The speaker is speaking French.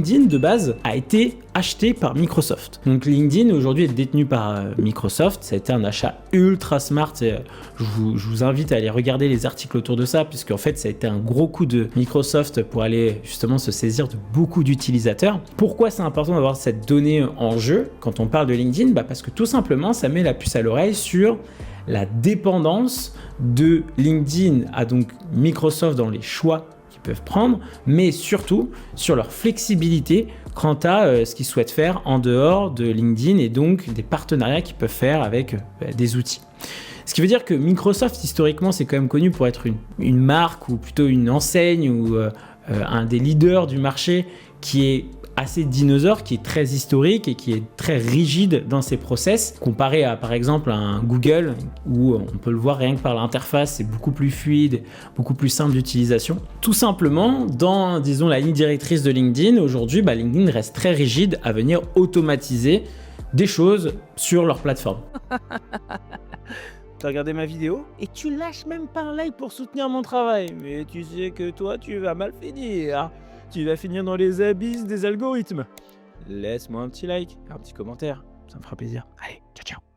LinkedIn de base a été acheté par Microsoft. Donc LinkedIn aujourd'hui est détenu par Microsoft. Ça a été un achat ultra smart. Je vous invite à aller regarder les articles autour de ça, puisque en fait ça a été un gros coup de Microsoft pour aller justement se saisir de beaucoup d'utilisateurs. Pourquoi c'est important d'avoir cette donnée en jeu quand on parle de LinkedIn? Parce que tout simplement ça met la puce à l'oreille sur la dépendance de LinkedIn à donc Microsoft dans les choix qu'ils peuvent prendre, mais surtout sur leur flexibilité quant à ce qu'ils souhaitent faire en dehors de LinkedIn et donc des partenariats qu'ils peuvent faire avec des outils. Ce qui veut dire que Microsoft, historiquement, c'est quand même connu pour être une marque ou plutôt une enseigne ou un des leaders du marché qui est assez dinosaure, qui est très historique et qui est très rigide dans ses process, comparé à par exemple un Google où on peut le voir rien que par l'interface, c'est beaucoup plus fluide, beaucoup plus simple d'utilisation. Tout simplement, dans disons la ligne directrice de LinkedIn, aujourd'hui, LinkedIn reste très rigide à venir automatiser des choses sur leur plateforme. T'as regardé ma vidéo et tu lâches même pas un like pour soutenir mon travail. Mais tu sais que toi, tu vas mal finir. Tu vas finir dans les abysses des algorithmes. Laisse-moi un petit like, un petit commentaire, ça me fera plaisir. Allez, ciao ciao.